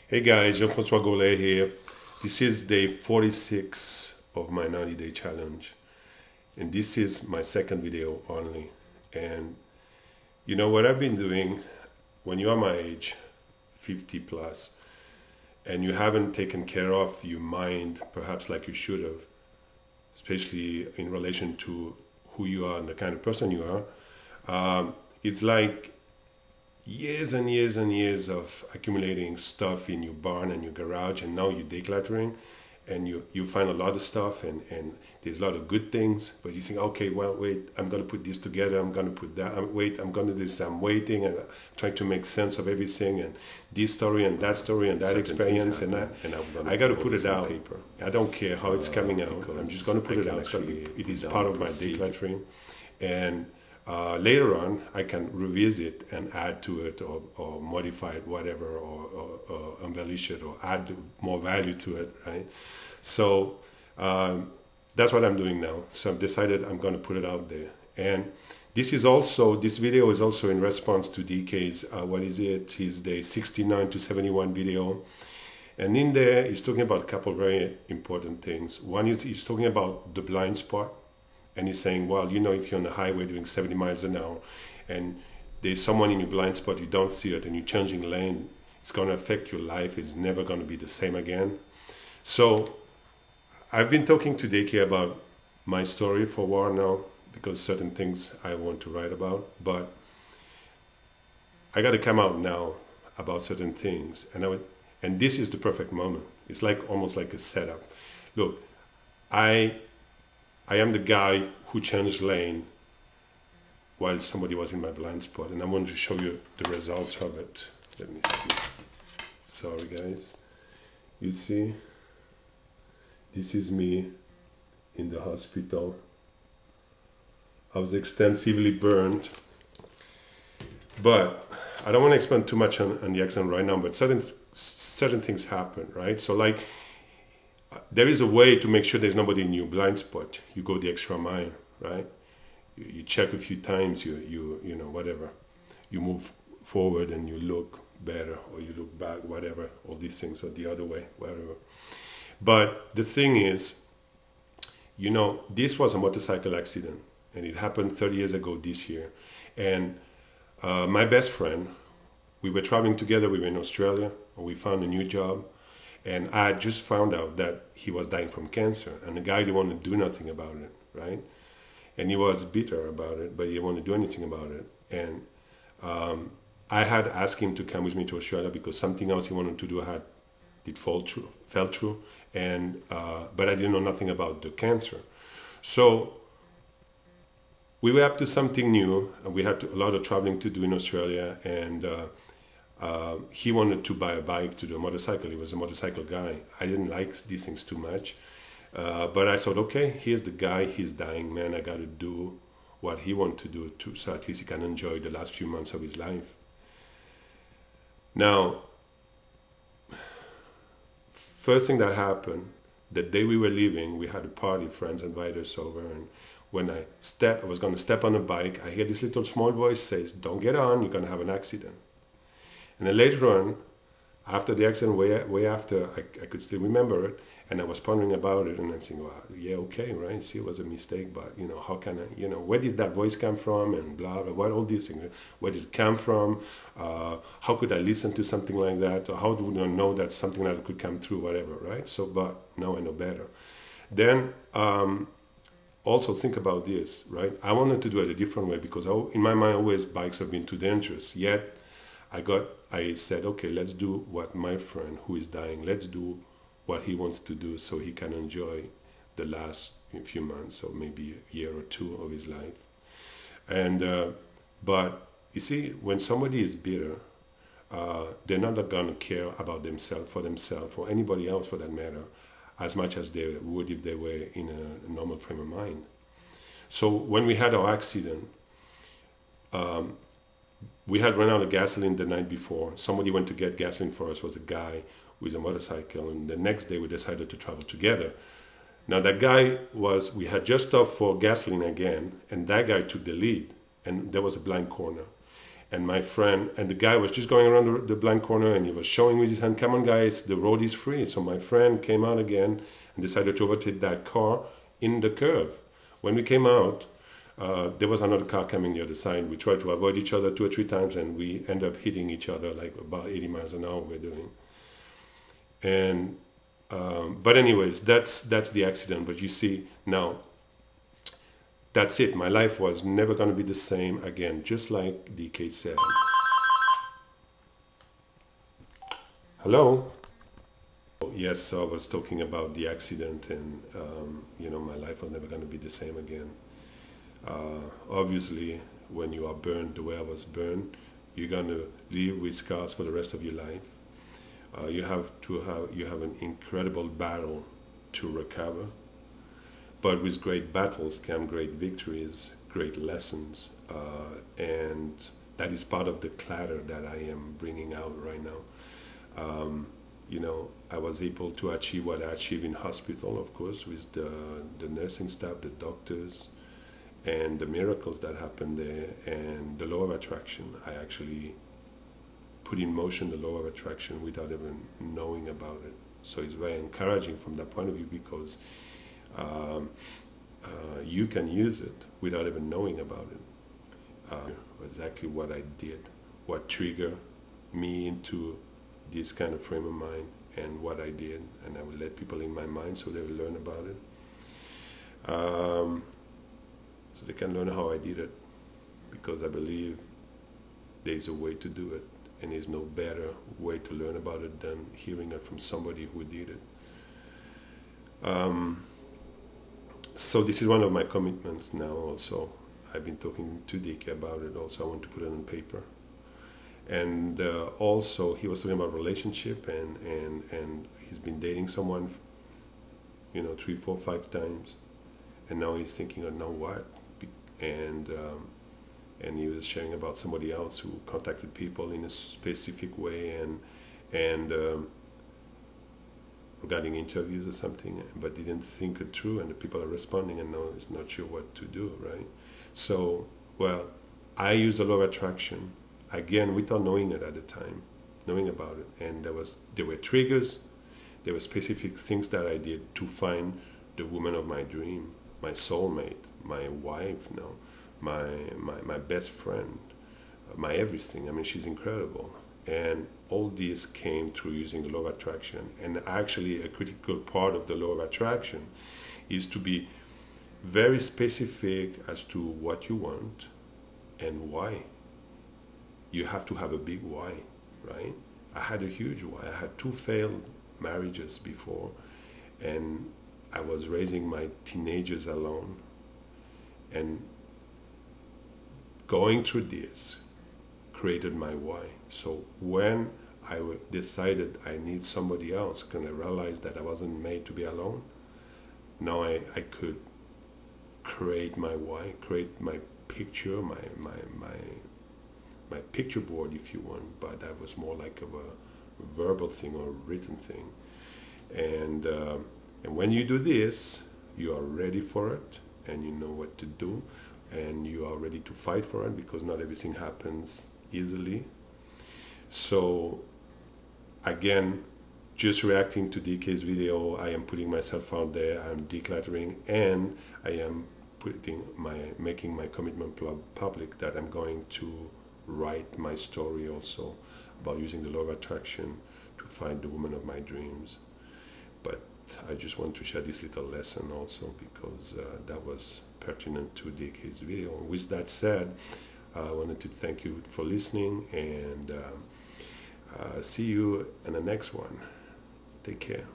Hey guys, Jean-François Goulet here. This is day 46 of my 90-day challenge. And this is my second video only. And you know what I've been doing when you are my age, 50 plus, and you haven't taken care of your mind perhaps like you should have, especially in relation to who you are and the kind of person you are, it's like years and years and years of accumulating stuff in your barn and your garage, and now you're decluttering and you find a lot of stuff, and there's a lot of good things, but you think, okay, well, wait, I'm going to put this together, I'm going to put that, wait, I'm going to do this, I'm waiting, and trying to make sense of everything, and this story and that story and that certain experience, and I got to put it out. Paper. I don't care how it's coming out, I'm just going to put it out. It is part of my decluttering, and later on, I can revisit and add to it, or modify it, whatever, or embellish it, or add more value to it, right? So that's what I'm doing now. So I've decided I'm going to put it out there. And this video is also in response to DK's, his day 69 to 71 video. And in there, he's talking about a couple of very important things. One is he's talking about the blind spot. And he's saying, well, you know, if you're on the highway doing 70 miles an hour and there's someone in your blind spot, you don't see it, and you're changing lane, it's going to affect your life. It's never going to be the same again. So I've been talking to DK about my story for a while now, because certain things I want to write about. But I got to come out now about certain things. And this is the perfect moment. It's like almost like a setup. Look, I am the guy who changed lane while somebody was in my blind spot, and I want to show you the results of it. Let me see. Sorry guys. You see, this is me in the hospital. I was extensively burned, but I don't want to expand too much on the accident right now, but certain things happen, right? So like, there is a way to make sure there's nobody in your blind spot. You go the extra mile, right? You check a few times, you know, whatever. You move forward and you look better, or you look back, whatever, all these things, or the other way, whatever. But the thing is, you know, this was a motorcycle accident, and it happened 30 years ago this year. And my best friend, we were traveling together, we were in Australia, and we found a new job. And I just found out that he was dying from cancer, and the guy didn't want to do nothing about it, right? And he was bitter about it, but he didn't want to do anything about it. And I had asked him to come with me to Australia because something else he wanted to do fell through, and but I didn't know nothing about the cancer. So we were up to something new, and we had a lot of traveling to do in Australia, and he wanted to buy a bike to do a motorcycle. He was a motorcycle guy. I didn't like these things too much. But I thought, okay, here's the guy, he's dying, man. I got to do what he wants to do too, so at least he can enjoy the last few months of his life. Now, first thing that happened, the day we were leaving, we had a party, friends invited us over, and when I was going to step on a bike, I hear this little small voice says, don't get on, you're going to have an accident. And then later on, after the accident, way after, I could still remember it, and I was pondering about it, and I'm thinking, well, yeah, okay, right, see, it was a mistake, but, you know, how can I, you know, where did that voice come from, and blah, blah, what, all these things, where did it come from, how could I listen to something like that, or how do I know that something like that could come through, whatever, right? So, but now I know better. Then, also think about this, right? I wanted to do it a different way, because in my mind, always bikes have been too dangerous, yet I said, okay, let's do what my friend who is dying, let's do what he wants to do so he can enjoy the last few months or maybe a year or two of his life. And, but you see, when somebody is bitter, they're not going to care about themselves, or anybody else for that matter, as much as they would if they were in a normal frame of mind. So when we had our accident, we had run out of gasoline the night before. Somebody went to get gasoline for us, was a guy with a motorcycle, and the next day we decided to travel together. Now that guy we had just stopped for gasoline again, and that guy took the lead, and there was a blind corner. and my friend, and the guy was just going around the blind corner, and he was showing with his hand, "Come on, guys, the road is free." So my friend came out again and decided to overtake that car in the curve. When we came out, there was another car coming the other side. We tried to avoid each other 2 or 3 times, and we ended up hitting each other like about 80 miles an hour we're doing. And but anyways, that's the accident. But you see, now that's it. My life was never going to be the same again, just like DK said. Hello? Yes, so I was talking about the accident, and my life was never going to be the same again. Obviously, when you are burned the way I was burned, you're going to live with scars for the rest of your life. You have an incredible battle to recover, but with great battles come great victories, great lessons, and that is part of the clatter that I am bringing out right now. I was able to achieve what I achieved in hospital, of course, with the nursing staff, the doctors, and the miracles that happened there, and the law of attraction. I actually put in motion the law of attraction without even knowing about it. So it's very encouraging from that point of view, because you can use it without even knowing about it. Exactly what I did, what triggered me into this kind of frame of mind, and what I did, and I will let people in my mind so they will learn about it. So they can learn how I did it, because I believe there's a way to do it, and there's no better way to learn about it than hearing it from somebody who did it. So this is one of my commitments now also. I've been talking to DK about it also. I want to put it on paper. And also, he was talking about relationship, and he's been dating someone, 3, 4, 5 times, and now he's thinking, oh, now what? And he was sharing about somebody else who contacted people in a specific way, and regarding interviews or something, but didn't think it through, and the people are responding, and now he's not sure what to do, right? So, well, I used the law of attraction, again, without knowing it at the time, knowing about it. And there were triggers, there were specific things that I did to find the woman of my dream, my soulmate, my wife now, my best friend, my everything. I mean, she's incredible. And all this came through using the law of attraction. And actually, a critical part of the law of attraction is to be very specific as to what you want and why. You have to have a big why, right? I had a huge why. I had 2 failed marriages before, and I was raising my teenagers alone. And going through this created my why. So when I decided I need somebody else, because I realized that I wasn't made to be alone, now I could create my why, create my picture, my picture board, if you want, but that was more like of a verbal thing or a written thing. And when you do this, you are ready for it, and you know what to do, and you are ready to fight for it, because not everything happens easily. So again, just reacting to DK's video, I am putting myself out there, I'm decluttering, and I am making my commitment public that I'm going to write my story also about using the law of attraction to find the woman of my dreams. But I just want to share this little lesson also, because that was pertinent to DK's video. With that said, I wanted to thank you for listening, and see you in the next one. Take care.